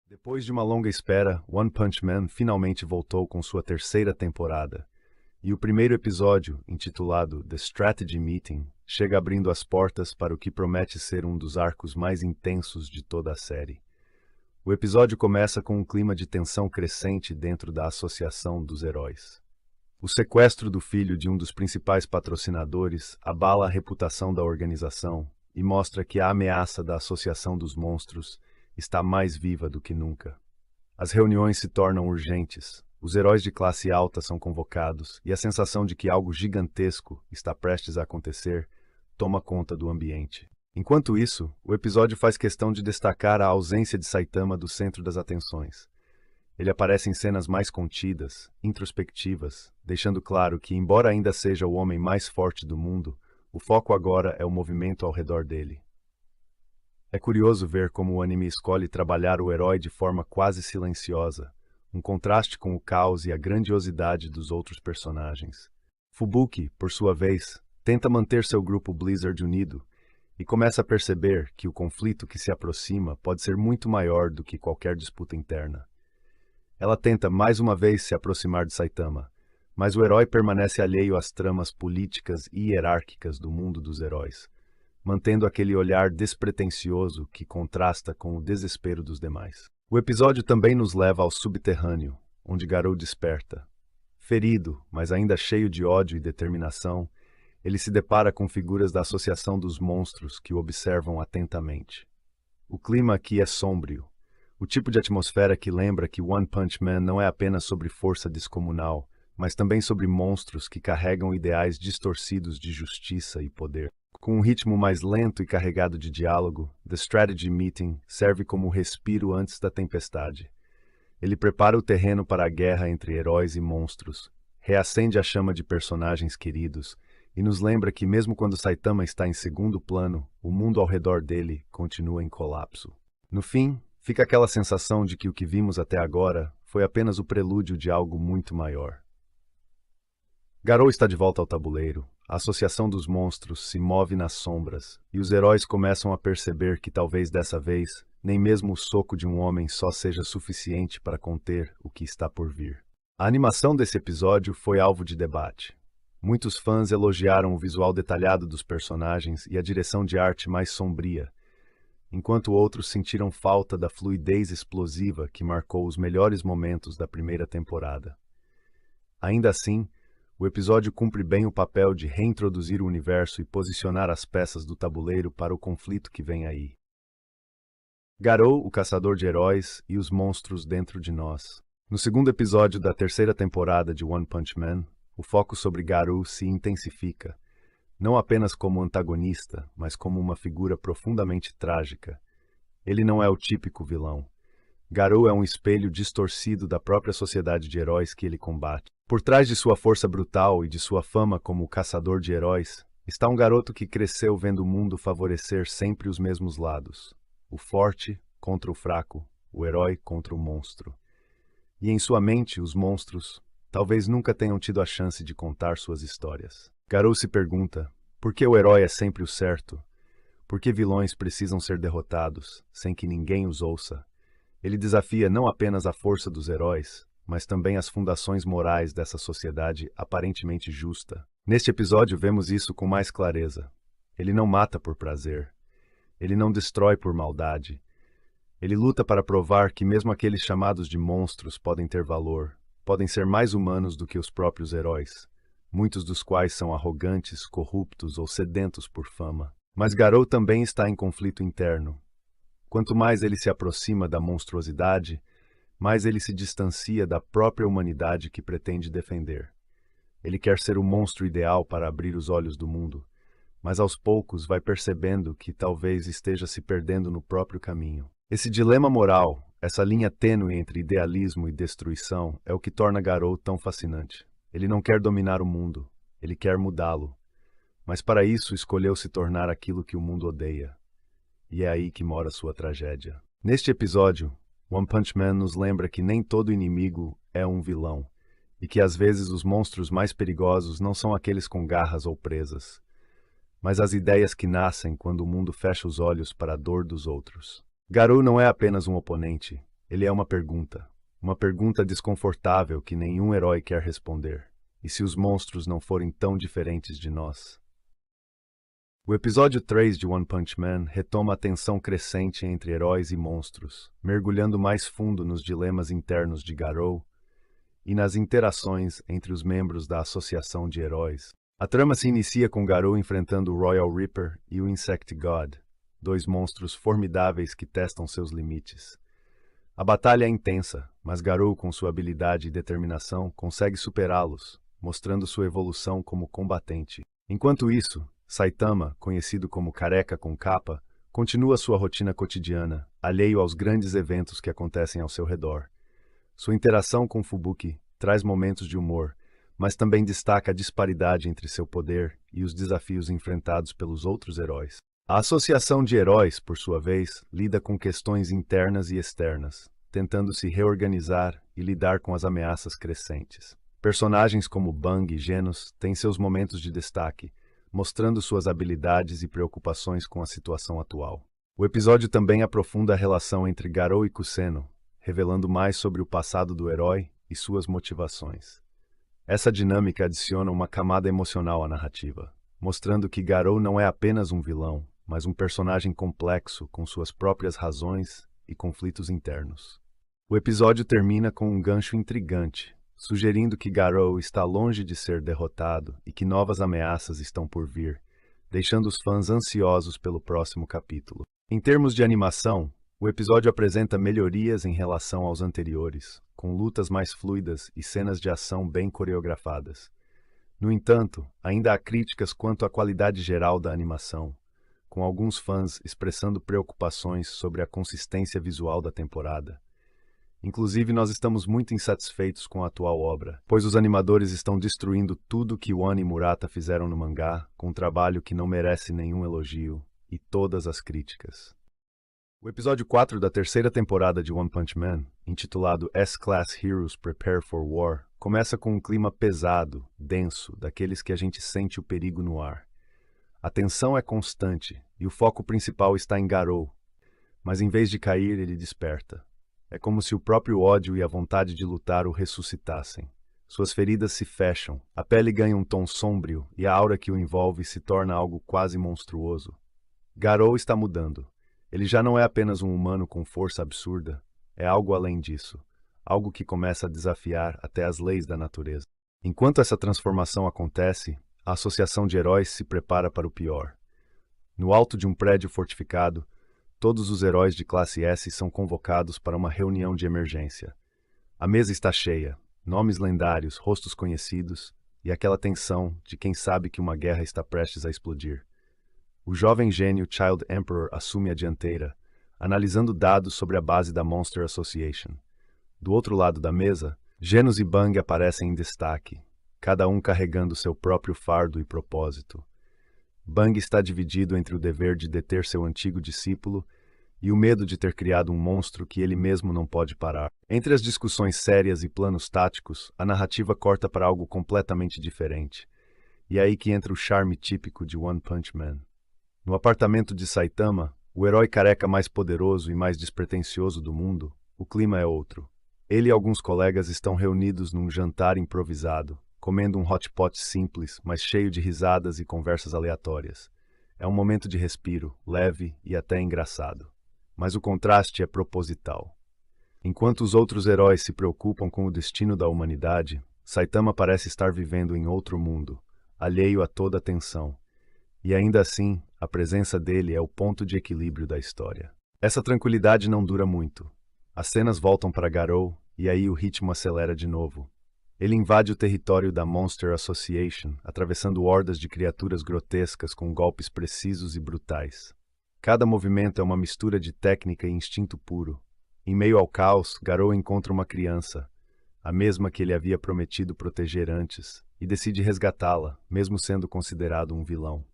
Depois de uma longa espera, One Punch Man finalmente voltou com sua terceira temporada. E o primeiro episódio, intitulado The Strategy Meeting, chega abrindo as portas para o que promete ser um dos arcos mais intensos de toda a série. O episódio começa com um clima de tensão crescente dentro da Associação dos Heróis. O sequestro do filho de um dos principais patrocinadores abala a reputação da organização e mostra que a ameaça da Associação dos Monstros está mais viva do que nunca. As reuniões se tornam urgentes, os heróis de classe alta são convocados e a sensação de que algo gigantesco está prestes a acontecer toma conta do ambiente. Enquanto isso, o episódio faz questão de destacar a ausência de Saitama do centro das atenções. Ele aparece em cenas mais contidas, introspectivas, deixando claro que, embora ainda seja o homem mais forte do mundo, o foco agora é o movimento ao redor dele. É curioso ver como o anime escolhe trabalhar o herói de forma quase silenciosa, um contraste com o caos e a grandiosidade dos outros personagens. Fubuki, por sua vez, tenta manter seu grupo Blizzard unido e começa a perceber que o conflito que se aproxima pode ser muito maior do que qualquer disputa interna. Ela tenta mais uma vez se aproximar de Saitama, mas o herói permanece alheio às tramas políticas e hierárquicas do mundo dos heróis, mantendo aquele olhar despretensioso que contrasta com o desespero dos demais. O episódio também nos leva ao subterrâneo, onde Garou desperta. Ferido, mas ainda cheio de ódio e determinação, ele se depara com figuras da Associação dos Monstros que o observam atentamente. O clima aqui é sombrio, o tipo de atmosfera que lembra que One Punch Man não é apenas sobre força descomunal, mas também sobre monstros que carregam ideais distorcidos de justiça e poder. Com um ritmo mais lento e carregado de diálogo, The Strategy Meeting serve como respiro antes da tempestade. Ele prepara o terreno para a guerra entre heróis e monstros, reacende a chama de personagens queridos e nos lembra que mesmo quando Saitama está em segundo plano, o mundo ao redor dele continua em colapso. No fim, fica aquela sensação de que o que vimos até agora foi apenas o prelúdio de algo muito maior. Garou está de volta ao tabuleiro. A Associação dos Monstros se move nas sombras, e os heróis começam a perceber que talvez dessa vez, nem mesmo o soco de um homem só seja suficiente para conter o que está por vir. A animação desse episódio foi alvo de debate. Muitos fãs elogiaram o visual detalhado dos personagens e a direção de arte mais sombria, enquanto outros sentiram falta da fluidez explosiva que marcou os melhores momentos da primeira temporada. Ainda assim, o episódio cumpre bem o papel de reintroduzir o universo e posicionar as peças do tabuleiro para o conflito que vem aí. Garou, o caçador de heróis, e os monstros dentro de nós. No segundo episódio da terceira temporada de One Punch Man, o foco sobre Garou se intensifica, não apenas como antagonista, mas como uma figura profundamente trágica. Ele não é o típico vilão. Garou é um espelho distorcido da própria sociedade de heróis que ele combate. Por trás de sua força brutal e de sua fama como caçador de heróis, está um garoto que cresceu vendo o mundo favorecer sempre os mesmos lados. O forte contra o fraco, o herói contra o monstro. E em sua mente, os monstros talvez nunca tenham tido a chance de contar suas histórias. Garou se pergunta, por que o herói é sempre o certo? Por que vilões precisam ser derrotados, sem que ninguém os ouça? Ele desafia não apenas a força dos heróis, mas também as fundações morais dessa sociedade aparentemente justa. Neste episódio vemos isso com mais clareza. Ele não mata por prazer. Ele não destrói por maldade. Ele luta para provar que mesmo aqueles chamados de monstros podem ter valor, podem ser mais humanos do que os próprios heróis, muitos dos quais são arrogantes, corruptos ou sedentos por fama. Mas Garou também está em conflito interno. Quanto mais ele se aproxima da monstruosidade, mais ele se distancia da própria humanidade que pretende defender. Ele quer ser o monstro ideal para abrir os olhos do mundo, mas aos poucos vai percebendo que talvez esteja se perdendo no próprio caminho. Esse dilema moral, essa linha tênue entre idealismo e destruição, é o que torna Garou tão fascinante. Ele não quer dominar o mundo, ele quer mudá-lo, mas para isso escolheu se tornar aquilo que o mundo odeia. E é aí que mora sua tragédia. Neste episódio, One Punch Man nos lembra que nem todo inimigo é um vilão, e que às vezes os monstros mais perigosos não são aqueles com garras ou presas, mas as ideias que nascem quando o mundo fecha os olhos para a dor dos outros. Garou não é apenas um oponente, Ele é uma pergunta desconfortável que nenhum herói quer responder. E se os monstros não forem tão diferentes de nós? O episódio 3 de One Punch Man retoma a tensão crescente entre heróis e monstros, mergulhando mais fundo nos dilemas internos de Garou e nas interações entre os membros da Associação de Heróis. A trama se inicia com Garou enfrentando o Royal Reaper e o Insect God, dois monstros formidáveis que testam seus limites. A batalha é intensa, mas Garou, com sua habilidade e determinação, consegue superá-los, mostrando sua evolução como combatente. Enquanto isso, Saitama, conhecido como Careca com Capa, continua sua rotina cotidiana, alheio aos grandes eventos que acontecem ao seu redor. Sua interação com Fubuki traz momentos de humor, mas também destaca a disparidade entre seu poder e os desafios enfrentados pelos outros heróis. A Associação de Heróis, por sua vez, lida com questões internas e externas, tentando se reorganizar e lidar com as ameaças crescentes. Personagens como Bang e Genos têm seus momentos de destaque, mostrando suas habilidades e preocupações com a situação atual. O episódio também aprofunda a relação entre Garou e Kuseno, revelando mais sobre o passado do herói e suas motivações. Essa dinâmica adiciona uma camada emocional à narrativa, mostrando que Garou não é apenas um vilão, mas um personagem complexo com suas próprias razões e conflitos internos. O episódio termina com um gancho intrigante, sugerindo que Garou está longe de ser derrotado e que novas ameaças estão por vir, deixando os fãs ansiosos pelo próximo capítulo. Em termos de animação, o episódio apresenta melhorias em relação aos anteriores, com lutas mais fluidas e cenas de ação bem coreografadas. No entanto, ainda há críticas quanto à qualidade geral da animação, com alguns fãs expressando preocupações sobre a consistência visual da temporada. Inclusive, nós estamos muito insatisfeitos com a atual obra, pois os animadores estão destruindo tudo que One e Murata fizeram no mangá, com um trabalho que não merece nenhum elogio e todas as críticas. O episódio 4 da terceira temporada de One Punch Man, intitulado S-Class Heroes Prepare for War, começa com um clima pesado, denso, daqueles que a gente sente o perigo no ar. A tensão é constante e o foco principal está em Garou, mas em vez de cair, ele desperta. É como se o próprio ódio e a vontade de lutar o ressuscitassem. Suas feridas se fecham, a pele ganha um tom sombrio e a aura que o envolve se torna algo quase monstruoso. Garou está mudando. Ele já não é apenas um humano com força absurda, é algo além disso, algo que começa a desafiar até as leis da natureza. Enquanto essa transformação acontece, a Associação de Heróis se prepara para o pior. No alto de um prédio fortificado, todos os heróis de classe S são convocados para uma reunião de emergência. A mesa está cheia, nomes lendários, rostos conhecidos e aquela tensão de quem sabe que uma guerra está prestes a explodir. O jovem gênio Child Emperor assume a dianteira, analisando dados sobre a base da Monster Association. Do outro lado da mesa, Genos e Bang aparecem em destaque, cada um carregando seu próprio fardo e propósito. Bang está dividido entre o dever de deter seu antigo discípulo e o medo de ter criado um monstro que ele mesmo não pode parar. Entre as discussões sérias e planos táticos, a narrativa corta para algo completamente diferente. E é aí que entra o charme típico de One Punch Man. No apartamento de Saitama, o herói careca mais poderoso e mais despretensioso do mundo, o clima é outro. Ele e alguns colegas estão reunidos num jantar improvisado, comendo um hot pot simples, mas cheio de risadas e conversas aleatórias. É um momento de respiro, leve e até engraçado. Mas o contraste é proposital. Enquanto os outros heróis se preocupam com o destino da humanidade, Saitama parece estar vivendo em outro mundo, alheio a toda a tensão. E ainda assim, a presença dele é o ponto de equilíbrio da história. Essa tranquilidade não dura muito. As cenas voltam para Garou e aí o ritmo acelera de novo. Ele invade o território da Monster Association, atravessando hordas de criaturas grotescas com golpes precisos e brutais. Cada movimento é uma mistura de técnica e instinto puro. Em meio ao caos, Garou encontra uma criança, a mesma que ele havia prometido proteger antes, e decide resgatá-la, mesmo sendo considerado um vilão.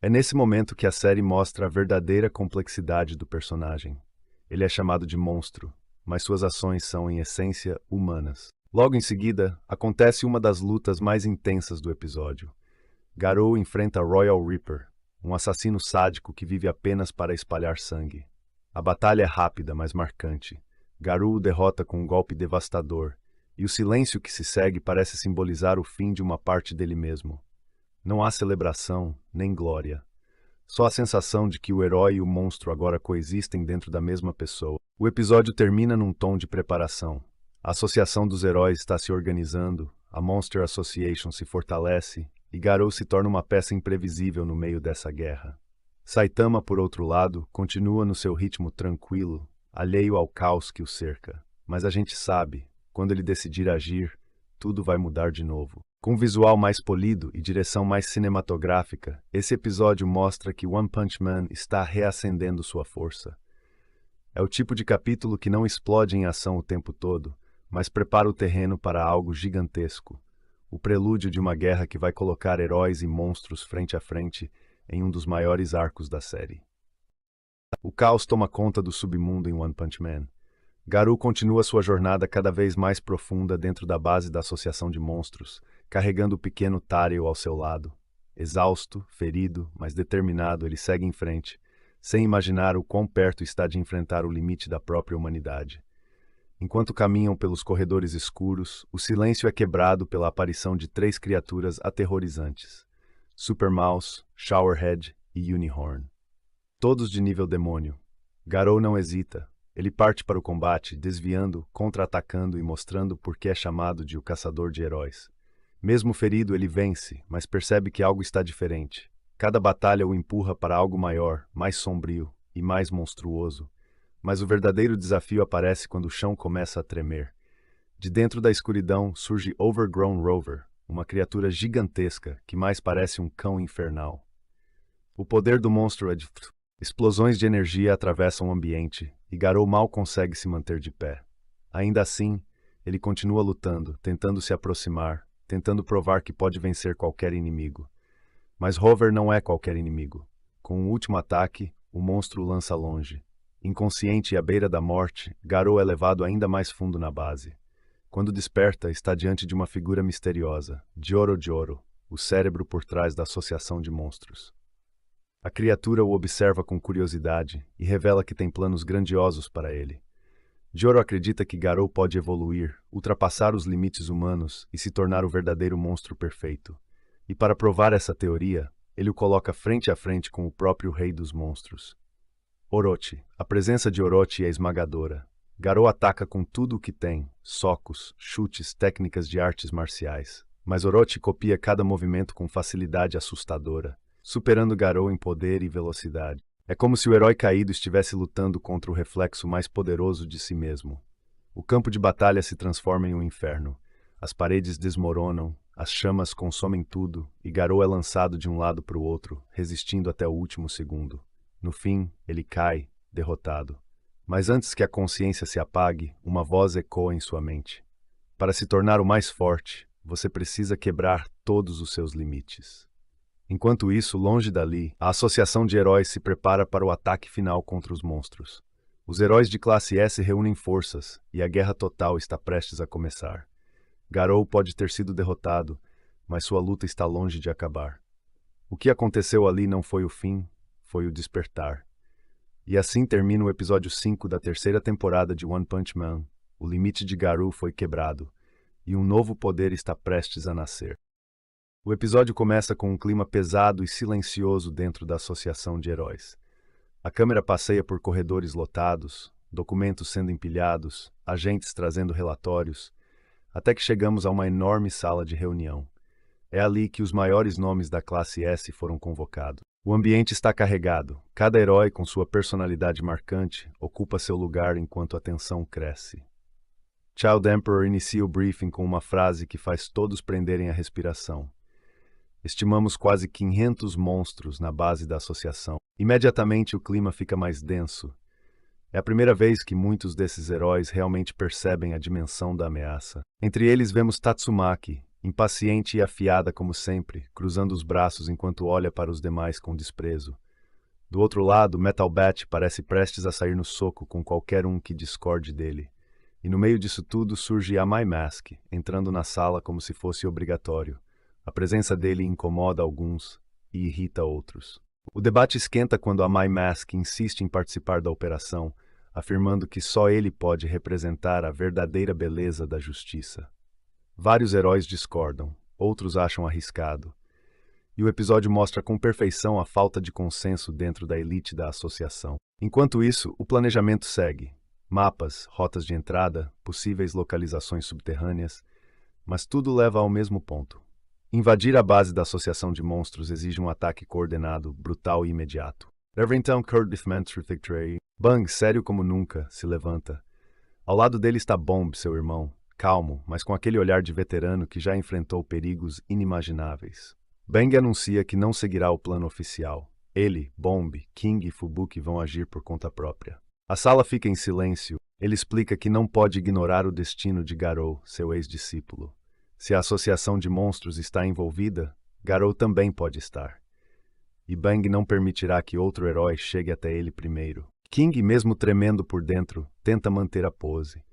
É nesse momento que a série mostra a verdadeira complexidade do personagem. Ele é chamado de monstro, mas suas ações são, em essência, humanas. Logo em seguida, acontece uma das lutas mais intensas do episódio. Garou enfrenta Royal Reaper, um assassino sádico que vive apenas para espalhar sangue. A batalha é rápida, mas marcante. Garou o derrota com um golpe devastador, e o silêncio que se segue parece simbolizar o fim de uma parte dele mesmo. Não há celebração, nem glória. Só a sensação de que o herói e o monstro agora coexistem dentro da mesma pessoa. O episódio termina num tom de preparação. A Associação dos Heróis está se organizando, a Monster Association se fortalece, e Garou se torna uma peça imprevisível no meio dessa guerra. Saitama, por outro lado, continua no seu ritmo tranquilo, alheio ao caos que o cerca. Mas a gente sabe, quando ele decidir agir, tudo vai mudar de novo. Com um visual mais polido e direção mais cinematográfica, esse episódio mostra que One Punch Man está reacendendo sua força. É o tipo de capítulo que não explode em ação o tempo todo, mas prepara o terreno para algo gigantesco. O prelúdio de uma guerra que vai colocar heróis e monstros frente a frente em um dos maiores arcos da série. O caos toma conta do submundo em One Punch Man. Garou continua sua jornada cada vez mais profunda dentro da base da Associação de Monstros, carregando o pequeno Táreo ao seu lado. Exausto, ferido, mas determinado, ele segue em frente, sem imaginar o quão perto está de enfrentar o limite da própria humanidade. Enquanto caminham pelos corredores escuros, o silêncio é quebrado pela aparição de três criaturas aterrorizantes: Super Mouse, Showerhead e Unihorn. Todos de nível demônio. Garou não hesita. Ele parte para o combate, desviando, contra-atacando e mostrando por que é chamado de o Caçador de Heróis. Mesmo ferido, ele vence, mas percebe que algo está diferente. Cada batalha o empurra para algo maior, mais sombrio e mais monstruoso. Mas o verdadeiro desafio aparece quando o chão começa a tremer. De dentro da escuridão surge Overgrown Rover, uma criatura gigantesca que mais parece um cão infernal. O poder do monstro é de... Explosões de energia atravessam o ambiente, e Garou mal consegue se manter de pé. Ainda assim, ele continua lutando, tentando se aproximar, tentando provar que pode vencer qualquer inimigo. Mas Rover não é qualquer inimigo. Com o último ataque, o monstro o lança longe. Inconsciente e à beira da morte, Garou é levado ainda mais fundo na base. Quando desperta, está diante de uma figura misteriosa, Joro, o cérebro por trás da Associação de Monstros. A criatura o observa com curiosidade e revela que tem planos grandiosos para ele. Joro acredita que Garou pode evoluir, ultrapassar os limites humanos e se tornar o verdadeiro monstro perfeito. E para provar essa teoria, ele o coloca frente a frente com o próprio rei dos monstros. Orochi. A presença de Orochi é esmagadora. Garou ataca com tudo o que tem, socos, chutes, técnicas de artes marciais. Mas Orochi copia cada movimento com facilidade assustadora, superando Garou em poder e velocidade. É como se o herói caído estivesse lutando contra o reflexo mais poderoso de si mesmo. O campo de batalha se transforma em um inferno. As paredes desmoronam, as chamas consomem tudo, e Garou é lançado de um lado para o outro, resistindo até o último segundo. No fim, ele cai, derrotado. Mas antes que a consciência se apague, uma voz ecoa em sua mente. Para se tornar o mais forte, você precisa quebrar todos os seus limites. Enquanto isso, longe dali, a Associação de Heróis se prepara para o ataque final contra os monstros. Os heróis de classe S reúnem forças, e a guerra total está prestes a começar. Garou pode ter sido derrotado, mas sua luta está longe de acabar. O que aconteceu ali não foi o fim, foi o despertar. E assim termina o episódio 5 da terceira temporada de One Punch Man. O limite de Garou foi quebrado, e um novo poder está prestes a nascer. O episódio começa com um clima pesado e silencioso dentro da Associação de Heróis. A câmera passeia por corredores lotados, documentos sendo empilhados, agentes trazendo relatórios, até que chegamos a uma enorme sala de reunião. É ali que os maiores nomes da classe S foram convocados. O ambiente está carregado. Cada herói, com sua personalidade marcante, ocupa seu lugar enquanto a tensão cresce. Child Emperor inicia o briefing com uma frase que faz todos prenderem a respiração. Estimamos quase 500 monstros na base da associação. Imediatamente o clima fica mais denso. É a primeira vez que muitos desses heróis realmente percebem a dimensão da ameaça. Entre eles vemos Tatsumaki, impaciente e afiada como sempre, cruzando os braços enquanto olha para os demais com desprezo. Do outro lado, Metal Bat parece prestes a sair no soco com qualquer um que discorde dele. E no meio disso tudo surge Amai Mask, entrando na sala como se fosse obrigatório. A presença dele incomoda alguns e irrita outros. O debate esquenta quando Amai Mask insiste em participar da operação, afirmando que só ele pode representar a verdadeira beleza da justiça. Vários heróis discordam, outros acham arriscado, e o episódio mostra com perfeição a falta de consenso dentro da elite da associação. Enquanto isso, o planejamento segue. Mapas, rotas de entrada, possíveis localizações subterrâneas, mas tudo leva ao mesmo ponto. Invadir a base da Associação de Monstros exige um ataque coordenado, brutal e imediato. Deve então Bang, sério como nunca, se levanta. Ao lado dele está Bomb, seu irmão, calmo, mas com aquele olhar de veterano que já enfrentou perigos inimagináveis. Bang anuncia que não seguirá o plano oficial. Ele, Bomb, King e Fubuki vão agir por conta própria. A sala fica em silêncio. Ele explica que não pode ignorar o destino de Garou, seu ex-discípulo. Se a Associação de Monstros está envolvida, Garou também pode estar. E Bang não permitirá que outro herói chegue até ele primeiro. King, mesmo tremendo por dentro, tenta manter a pose.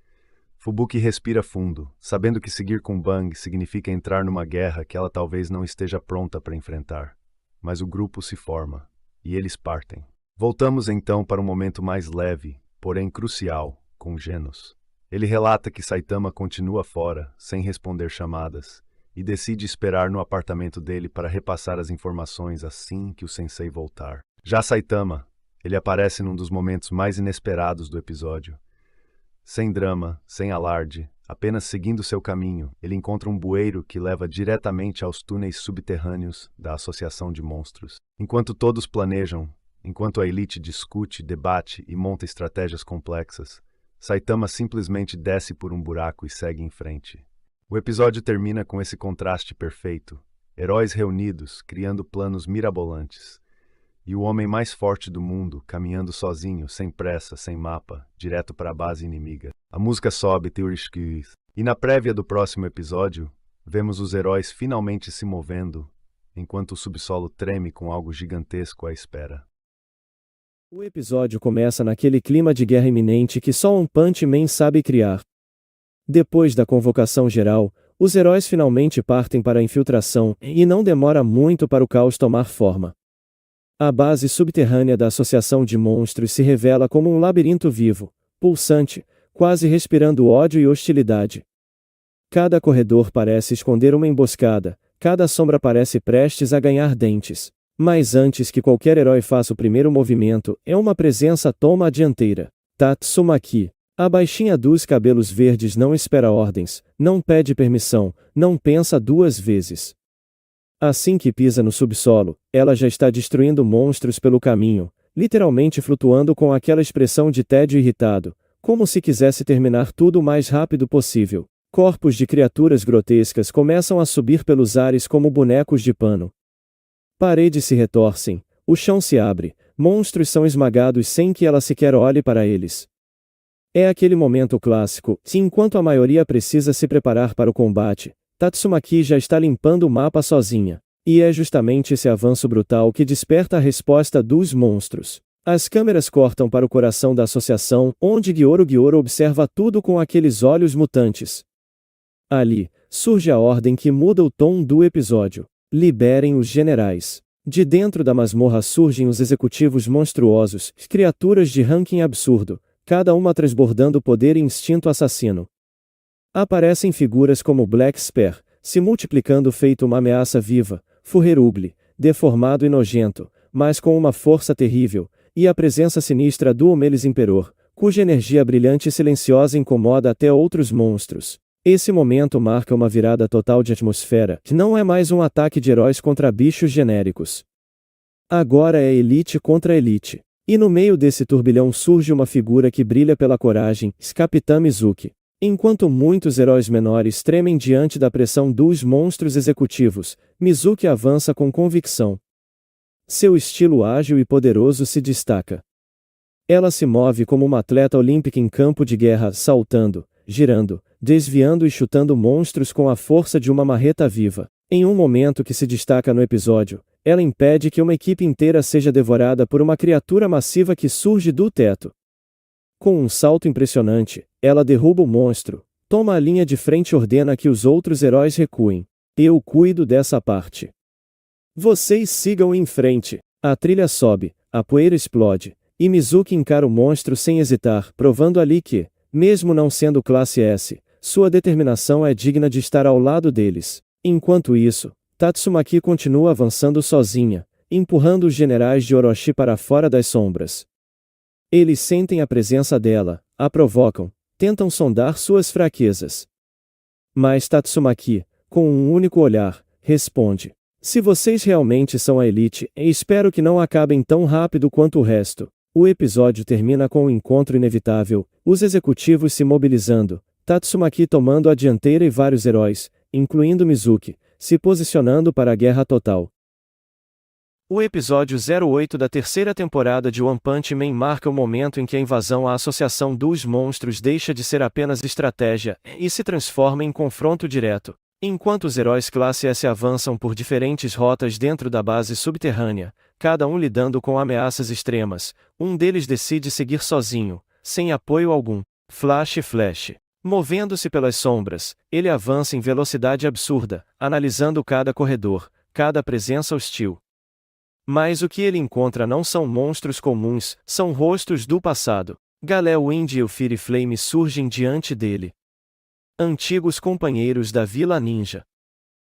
Fubuki respira fundo, sabendo que seguir com Bang significa entrar numa guerra que ela talvez não esteja pronta para enfrentar. Mas o grupo se forma, e eles partem. Voltamos então para um momento mais leve, porém crucial, com Genos. Ele relata que Saitama continua fora, sem responder chamadas, e decide esperar no apartamento dele para repassar as informações assim que o sensei voltar. Já Saitama, ele aparece num dos momentos mais inesperados do episódio. Sem drama, sem alarde, apenas seguindo seu caminho, ele encontra um bueiro que leva diretamente aos túneis subterrâneos da Associação de Monstros. Enquanto todos planejam, enquanto a elite discute, debate e monta estratégias complexas, Saitama simplesmente desce por um buraco e segue em frente. O episódio termina com esse contraste perfeito, heróis reunidos, criando planos mirabolantes, e o homem mais forte do mundo caminhando sozinho, sem pressa, sem mapa, direto para a base inimiga. A música sobe, e na prévia do próximo episódio, vemos os heróis finalmente se movendo, enquanto o subsolo treme com algo gigantesco à espera. O episódio começa naquele clima de guerra iminente que só um Punch Man sabe criar. Depois da convocação geral, os heróis finalmente partem para a infiltração, e não demora muito para o caos tomar forma. A base subterrânea da Associação de Monstros se revela como um labirinto vivo, pulsante, quase respirando ódio e hostilidade. Cada corredor parece esconder uma emboscada, cada sombra parece prestes a ganhar dentes. Mas antes que qualquer herói faça o primeiro movimento, uma presença toma a dianteira. Tatsumaki. A baixinha dos cabelos verdes não espera ordens, não pede permissão, não pensa duas vezes. Assim que pisa no subsolo, ela já está destruindo monstros pelo caminho, literalmente flutuando com aquela expressão de tédio irritado, como se quisesse terminar tudo o mais rápido possível. Corpos de criaturas grotescas começam a subir pelos ares como bonecos de pano. Paredes se retorcem, o chão se abre, monstros são esmagados sem que ela sequer olhe para eles. É aquele momento clássico, que enquanto a maioria precisa se preparar para o combate, Tatsumaki já está limpando o mapa sozinha. E é justamente esse avanço brutal que desperta a resposta dos monstros. As câmeras cortam para o coração da associação, onde Gyoru observa tudo com aqueles olhos mutantes. Ali, surge a ordem que muda o tom do episódio. Liberem os generais. De dentro da masmorra surgem os executivos monstruosos, criaturas de ranking absurdo, cada uma transbordando poder e instinto assassino. Aparecem figuras como Black Spear, se multiplicando feito uma ameaça viva, Fuherugly, deformado e nojento, mas com uma força terrível, e a presença sinistra do Homelis Imperor, cuja energia brilhante e silenciosa incomoda até outros monstros. Esse momento marca uma virada total de atmosfera, que não é mais um ataque de heróis contra bichos genéricos. Agora é elite contra elite. E no meio desse turbilhão surge uma figura que brilha pela coragem, Capitã Mizuki. Enquanto muitos heróis menores tremem diante da pressão dos monstros executivos, Mizuki avança com convicção. Seu estilo ágil e poderoso se destaca. Ela se move como uma atleta olímpica em campo de guerra, saltando, girando, desviando e chutando monstros com a força de uma marreta viva. Em um momento que se destaca no episódio, ela impede que uma equipe inteira seja devorada por uma criatura massiva que surge do teto. Com um salto impressionante, ela derruba o monstro, toma a linha de frente e ordena que os outros heróis recuem. Eu cuido dessa parte. Vocês sigam em frente. A trilha sobe, a poeira explode, e Mizuki encara o monstro sem hesitar, provando ali que, mesmo não sendo classe S, sua determinação é digna de estar ao lado deles. Enquanto isso, Tatsumaki continua avançando sozinha, empurrando os generais de Orochi para fora das sombras. Eles sentem a presença dela, a provocam, tentam sondar suas fraquezas. Mas Tatsumaki, com um único olhar, responde: se vocês realmente são a elite, espero que não acabem tão rápido quanto o resto. O episódio termina com um encontro inevitável, os executivos se mobilizando, Tatsumaki tomando a dianteira e vários heróis, incluindo Mizuki, se posicionando para a guerra total. O episódio 08 da terceira temporada de One Punch Man marca o momento em que a invasão à Associação dos Monstros deixa de ser apenas estratégia e se transforma em confronto direto. Enquanto os heróis classe S avançam por diferentes rotas dentro da base subterrânea, cada um lidando com ameaças extremas, um deles decide seguir sozinho, sem apoio algum. Flash. Movendo-se pelas sombras, ele avança em velocidade absurda, analisando cada corredor, cada presença hostil. Mas o que ele encontra não são monstros comuns, são rostos do passado. Galel Wind e Fury Flame surgem diante dele. Antigos companheiros da Vila Ninja.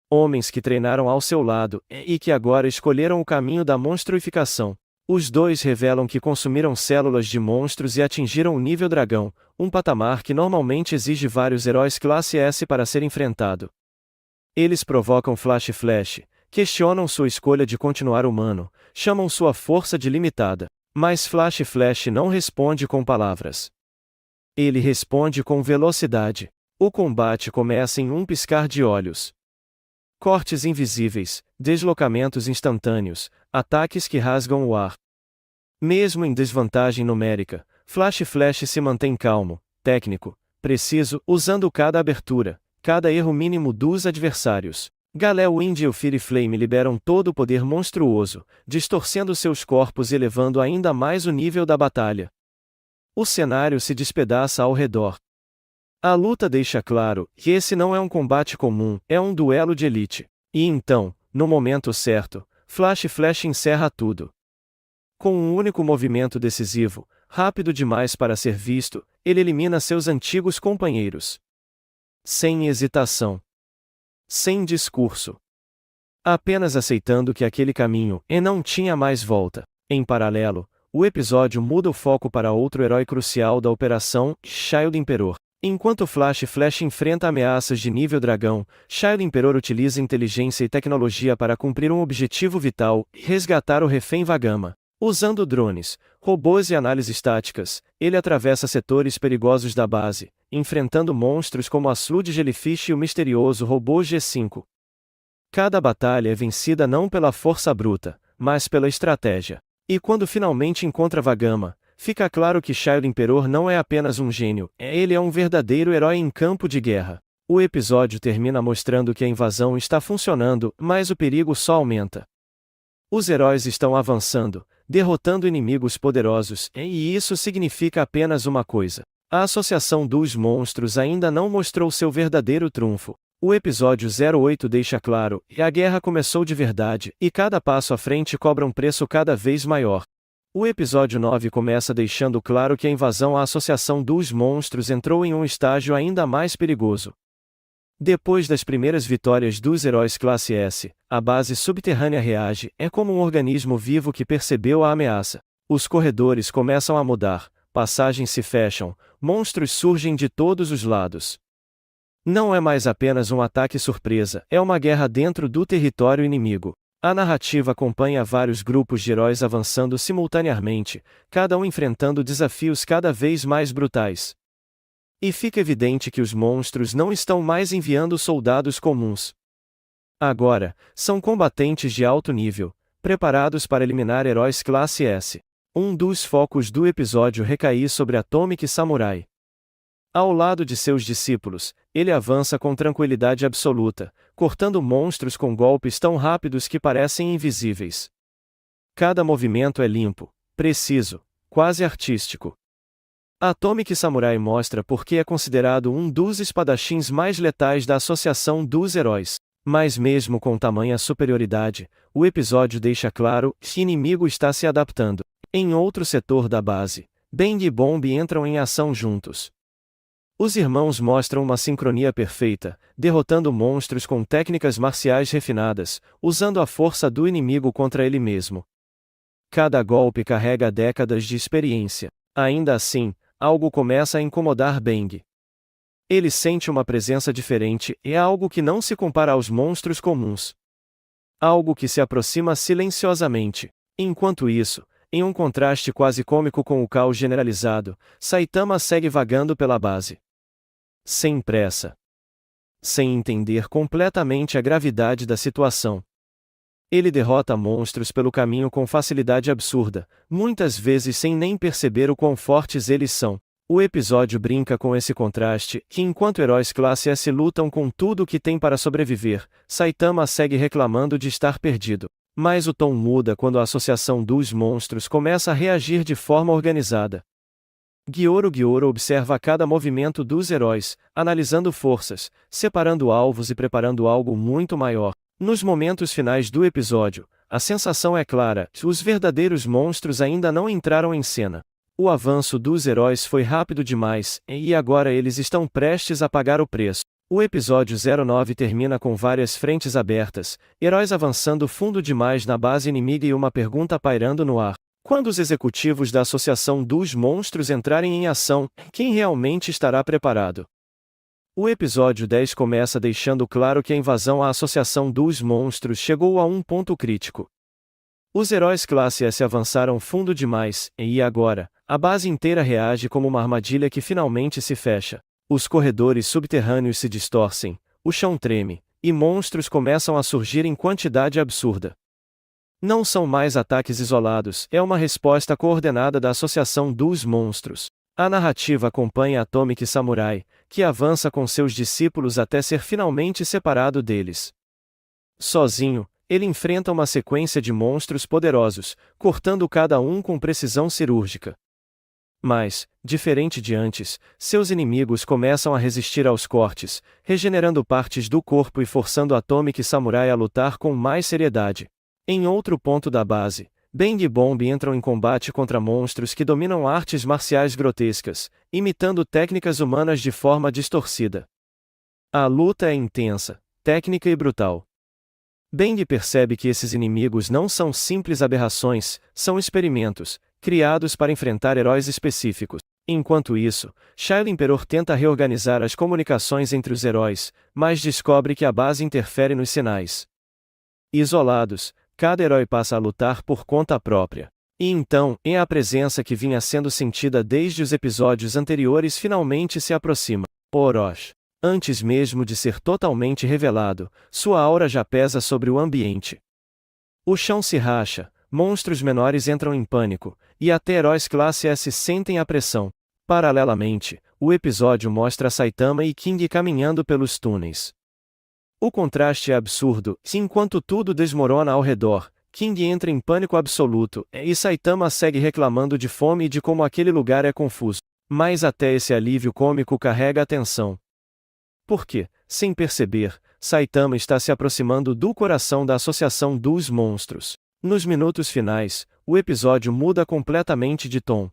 Homens que treinaram ao seu lado, e que agora escolheram o caminho da monstruificação. Os dois revelam que consumiram células de monstros e atingiram o nível dragão, um patamar que normalmente exige vários heróis classe S para ser enfrentado. Eles provocam Flash, questionam sua escolha de continuar humano, chamam sua força de limitada. Mas Flash não responde com palavras. Ele responde com velocidade. O combate começa em um piscar de olhos. Cortes invisíveis, deslocamentos instantâneos, ataques que rasgam o ar. Mesmo em desvantagem numérica, Flash se mantém calmo, técnico, preciso, usando cada abertura, cada erro mínimo dos adversários. Galel Wind e o Fury Flame liberam todo o poder monstruoso, distorcendo seus corpos e elevando ainda mais o nível da batalha. O cenário se despedaça ao redor. A luta deixa claro que esse não é um combate comum, é um duelo de elite. E então, no momento certo, Flash encerra tudo. Com um único movimento decisivo, rápido demais para ser visto, ele elimina seus antigos companheiros. Sem hesitação. Sem discurso. Apenas aceitando que aquele caminho não tinha mais volta. Em paralelo, o episódio muda o foco para outro herói crucial da operação, Child Emperor. Enquanto Flash enfrenta ameaças de nível dragão, Child Emperor utiliza inteligência e tecnologia para cumprir um objetivo vital, resgatar o refém Vagama. Usando drones, robôs e análises táticas, ele atravessa setores perigosos da base, enfrentando monstros como a Sludge Jellyfish e o misterioso robô G5. Cada batalha é vencida não pela força bruta, mas pela estratégia. E quando finalmente encontra Vagama, fica claro que Child Emperor não é apenas um gênio, ele é um verdadeiro herói em campo de guerra. O episódio termina mostrando que a invasão está funcionando, mas o perigo só aumenta. Os heróis estão avançando, derrotando inimigos poderosos, e isso significa apenas uma coisa: a Associação dos Monstros ainda não mostrou seu verdadeiro trunfo. O episódio 08 deixa claro que a guerra começou de verdade, e cada passo à frente cobra um preço cada vez maior. O episódio 9 começa deixando claro que a invasão à Associação dos Monstros entrou em um estágio ainda mais perigoso. Depois das primeiras vitórias dos heróis classe S, a base subterrânea reage, é como um organismo vivo que percebeu a ameaça. Os corredores começam a mudar, passagens se fecham, monstros surgem de todos os lados. Não é mais apenas um ataque surpresa, é uma guerra dentro do território inimigo. A narrativa acompanha vários grupos de heróis avançando simultaneamente, cada um enfrentando desafios cada vez mais brutais. E fica evidente que os monstros não estão mais enviando soldados comuns. Agora, são combatentes de alto nível, preparados para eliminar heróis classe S. Um dos focos do episódio recai sobre Atomic Samurai. Ao lado de seus discípulos, ele avança com tranquilidade absoluta, cortando monstros com golpes tão rápidos que parecem invisíveis. Cada movimento é limpo, preciso, quase artístico. Atomic Samurai mostra por que é considerado um dos espadachins mais letais da Associação dos Heróis. Mas mesmo com tamanha superioridade, o episódio deixa claro que o inimigo está se adaptando. Em outro setor da base, Bang e Bomb entram em ação juntos. Os irmãos mostram uma sincronia perfeita, derrotando monstros com técnicas marciais refinadas, usando a força do inimigo contra ele mesmo. Cada golpe carrega décadas de experiência. Ainda assim, algo começa a incomodar Bang. Ele sente uma presença diferente e é algo que não se compara aos monstros comuns. Algo que se aproxima silenciosamente. Enquanto isso, em um contraste quase cômico com o caos generalizado, Saitama segue vagando pela base. Sem pressa. Sem entender completamente a gravidade da situação. Ele derrota monstros pelo caminho com facilidade absurda, muitas vezes sem nem perceber o quão fortes eles são. O episódio brinca com esse contraste, que enquanto heróis classe S lutam com tudo o que tem para sobreviver, Saitama segue reclamando de estar perdido. Mas o tom muda quando a associação dos monstros começa a reagir de forma organizada. Gyoro observa cada movimento dos heróis, analisando forças, separando alvos e preparando algo muito maior. Nos momentos finais do episódio, a sensação é clara: os verdadeiros monstros ainda não entraram em cena. O avanço dos heróis foi rápido demais, e agora eles estão prestes a pagar o preço. O episódio 09 termina com várias frentes abertas, heróis avançando fundo demais na base inimiga e uma pergunta pairando no ar. Quando os executivos da Associação dos Monstros entrarem em ação, quem realmente estará preparado? O episódio 10 começa deixando claro que a invasão à Associação dos Monstros chegou a um ponto crítico. Os heróis classe S avançaram fundo demais, e agora, a base inteira reage como uma armadilha que finalmente se fecha. Os corredores subterrâneos se distorcem, o chão treme, e monstros começam a surgir em quantidade absurda. Não são mais ataques isolados, é uma resposta coordenada da Associação dos Monstros. A narrativa acompanha Atomic Samurai, que avança com seus discípulos até ser finalmente separado deles. Sozinho, ele enfrenta uma sequência de monstros poderosos, cortando cada um com precisão cirúrgica. Mas, diferente de antes, seus inimigos começam a resistir aos cortes, regenerando partes do corpo e forçando Atomic Samurai a lutar com mais seriedade. Em outro ponto da base, Bang e Bomb entram em combate contra monstros que dominam artes marciais grotescas, imitando técnicas humanas de forma distorcida. A luta é intensa, técnica e brutal. Bang percebe que esses inimigos não são simples aberrações, são experimentos, criados para enfrentar heróis específicos. Enquanto isso, Shile Emperor tenta reorganizar as comunicações entre os heróis, mas descobre que a base interfere nos sinais. Isolados, cada herói passa a lutar por conta própria. E então, a presença que vinha sendo sentida desde os episódios anteriores finalmente se aproxima. Orochi. Antes mesmo de ser totalmente revelado, sua aura já pesa sobre o ambiente. O chão se racha, monstros menores entram em pânico, e até heróis classe S sentem a pressão. Paralelamente, o episódio mostra Saitama e King caminhando pelos túneis. O contraste é absurdo, e enquanto tudo desmorona ao redor, King entra em pânico absoluto, e Saitama segue reclamando de fome e de como aquele lugar é confuso. Mas até esse alívio cômico carrega a tensão. Porque, sem perceber, Saitama está se aproximando do coração da Associação dos Monstros. Nos minutos finais, o episódio muda completamente de tom.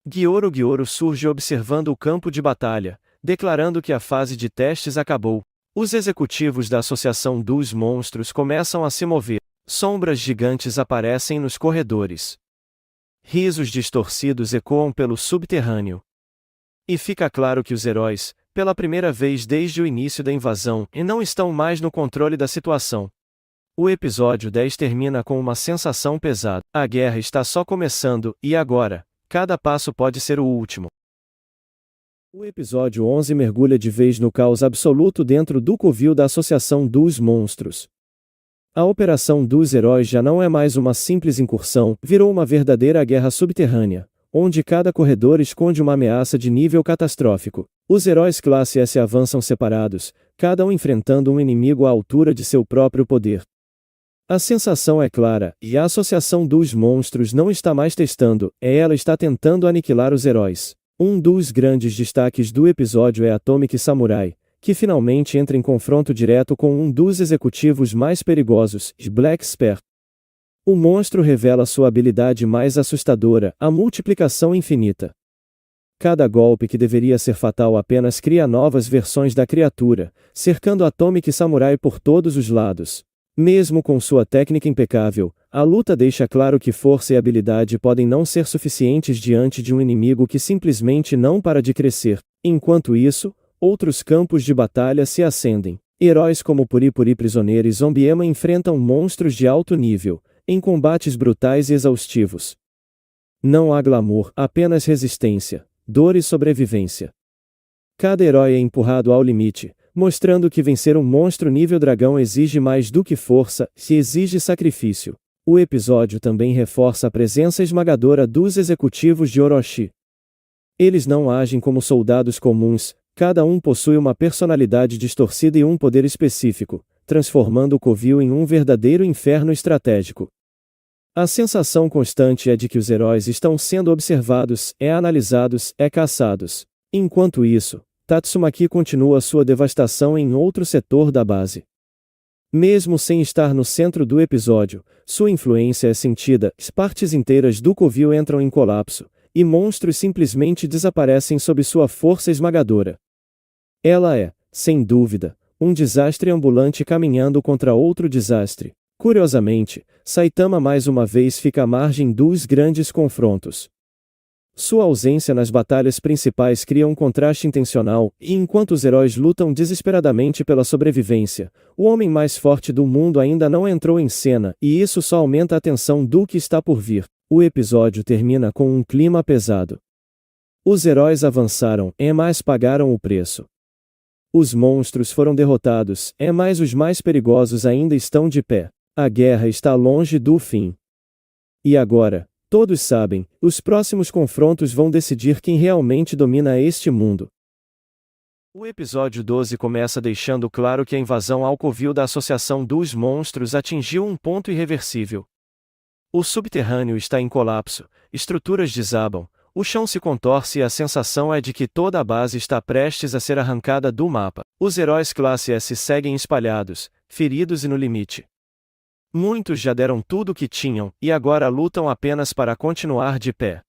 Gyoro surge observando o campo de batalha, declarando que a fase de testes acabou. Os executivos da Associação dos Monstros começam a se mover. Sombras gigantes aparecem nos corredores. Risos distorcidos ecoam pelo subterrâneo. E fica claro que os heróis, pela primeira vez desde o início da invasão, não estão mais no controle da situação. O episódio 10 termina com uma sensação pesada. A guerra está só começando, e agora, cada passo pode ser o último. O episódio 11 mergulha de vez no caos absoluto dentro do covil da Associação dos Monstros. A operação dos heróis já não é mais uma simples incursão, virou uma verdadeira guerra subterrânea, onde cada corredor esconde uma ameaça de nível catastrófico. Os heróis classe S avançam separados, cada um enfrentando um inimigo à altura de seu próprio poder. A sensação é clara, e a Associação dos Monstros não está mais testando, ela está tentando aniquilar os heróis. Um dos grandes destaques do episódio é Atomic Samurai, que finalmente entra em confronto direto com um dos executivos mais perigosos, Black Spare. O monstro revela sua habilidade mais assustadora, a multiplicação infinita. Cada golpe que deveria ser fatal apenas cria novas versões da criatura, cercando Atomic Samurai por todos os lados. Mesmo com sua técnica impecável, a luta deixa claro que força e habilidade podem não ser suficientes diante de um inimigo que simplesmente não para de crescer. Enquanto isso, outros campos de batalha se acendem. Heróis como Puri Puri Prisioneiro e Zombiema enfrentam monstros de alto nível, em combates brutais e exaustivos. Não há glamour, apenas resistência, dor e sobrevivência. Cada herói é empurrado ao limite, mostrando que vencer um monstro nível dragão exige mais do que força, se exige sacrifício. O episódio também reforça a presença esmagadora dos executivos de Orochi. Eles não agem como soldados comuns, cada um possui uma personalidade distorcida e um poder específico, transformando o covil em um verdadeiro inferno estratégico. A sensação constante é de que os heróis estão sendo observados, analisados, caçados. Enquanto isso, Tatsumaki continua sua devastação em outro setor da base. Mesmo sem estar no centro do episódio, sua influência é sentida, partes inteiras do covil entram em colapso, e monstros simplesmente desaparecem sob sua força esmagadora. Ela é, sem dúvida, um desastre ambulante caminhando contra outro desastre. Curiosamente, Saitama mais uma vez fica à margem dos grandes confrontos. Sua ausência nas batalhas principais cria um contraste intencional, e enquanto os heróis lutam desesperadamente pela sobrevivência, o homem mais forte do mundo ainda não entrou em cena, e isso só aumenta a tensão do que está por vir. O episódio termina com um clima pesado. Os heróis avançaram, mas pagaram o preço. Os monstros foram derrotados, mas os mais perigosos ainda estão de pé. A guerra está longe do fim. E agora, todos sabem, os próximos confrontos vão decidir quem realmente domina este mundo. O episódio 12 começa deixando claro que a invasão ao covil da Associação dos Monstros atingiu um ponto irreversível. O subterrâneo está em colapso, estruturas desabam, o chão se contorce e a sensação é de que toda a base está prestes a ser arrancada do mapa. Os heróis classe S seguem espalhados, feridos e no limite. Muitos já deram tudo o que tinham, e agora lutam apenas para continuar de pé.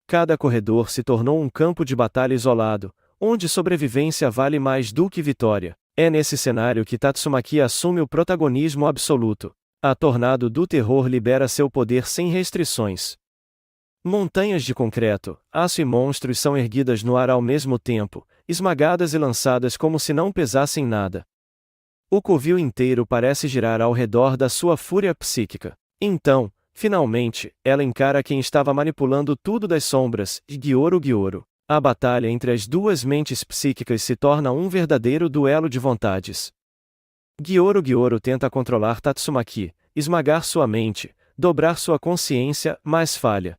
Cada corredor se tornou um campo de batalha isolado, onde sobrevivência vale mais do que vitória. É nesse cenário que Tatsumaki assume o protagonismo absoluto. A Tornado do Terror libera seu poder sem restrições. Montanhas de concreto, aço e monstros são erguidas no ar ao mesmo tempo, esmagadas e lançadas como se não pesassem nada. O covil inteiro parece girar ao redor da sua fúria psíquica. Então, finalmente, ela encara quem estava manipulando tudo das sombras, Gyoru. A batalha entre as duas mentes psíquicas se torna um verdadeiro duelo de vontades. Gyoru tenta controlar Tatsumaki, esmagar sua mente, dobrar sua consciência, mas falha.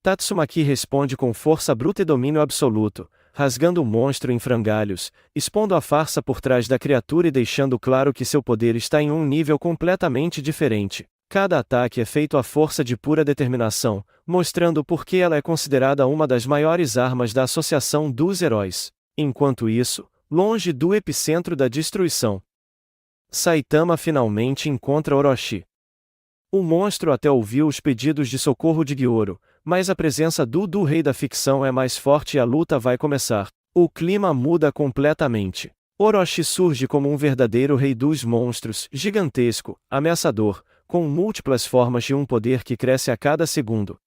Tatsumaki responde com força bruta e domínio absoluto, rasgando o monstro em frangalhos, expondo a farsa por trás da criatura e deixando claro que seu poder está em um nível completamente diferente. Cada ataque é feito à força de pura determinação, mostrando por que ela é considerada uma das maiores armas da Associação dos Heróis. Enquanto isso, longe do epicentro da destruição, Saitama finalmente encontra Orochi. O monstro até ouviu os pedidos de socorro de Gyoru, mas a presença do rei da ficção é mais forte e a luta vai começar. O clima muda completamente. Orochi surge como um verdadeiro rei dos monstros, gigantesco, ameaçador, com múltiplas formas e um poder que cresce a cada segundo.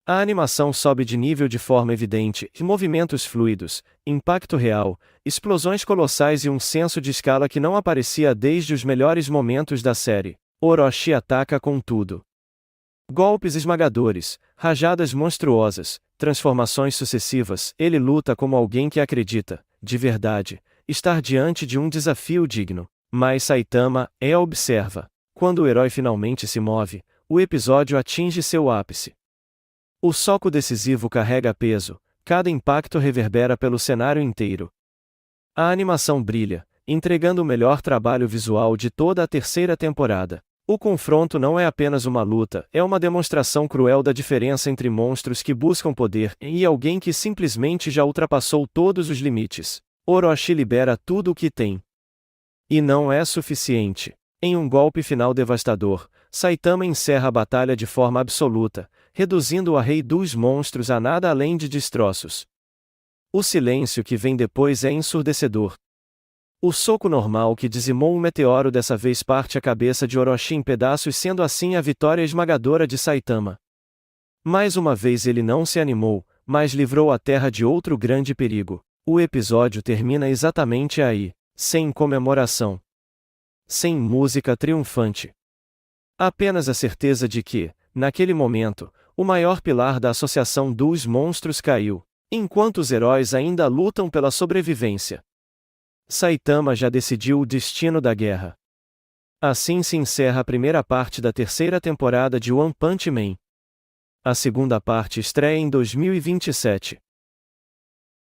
A animação sobe de nível de forma evidente, movimentos fluidos, impacto real, explosões colossais e um senso de escala que não aparecia desde os melhores momentos da série. Orochi ataca com tudo. Golpes esmagadores, rajadas monstruosas, transformações sucessivas, ele luta como alguém que acredita, de verdade, estar diante de um desafio digno. Mas Saitama observa. Quando o herói finalmente se move, o episódio atinge seu ápice. O soco decisivo carrega peso, cada impacto reverbera pelo cenário inteiro. A animação brilha, entregando o melhor trabalho visual de toda a terceira temporada. O confronto não é apenas uma luta, é uma demonstração cruel da diferença entre monstros que buscam poder e alguém que simplesmente já ultrapassou todos os limites. Orochi libera tudo o que tem. E não é suficiente. Em um golpe final devastador, Saitama encerra a batalha de forma absoluta, reduzindo o Rei dos Monstros a nada além de destroços. O silêncio que vem depois é ensurdecedor. O soco normal que dizimou um meteoro dessa vez parte a cabeça de Orochi em pedaços, sendo assim a vitória esmagadora de Saitama. Mais uma vez ele não se animou, mas livrou a Terra de outro grande perigo. O episódio termina exatamente aí, sem comemoração. Sem música triunfante. Apenas a certeza de que, naquele momento, o maior pilar da Associação dos Monstros caiu, enquanto os heróis ainda lutam pela sobrevivência. Saitama já decidiu o destino da guerra. Assim se encerra a primeira parte da terceira temporada de One Punch Man. A segunda parte estreia em 2027.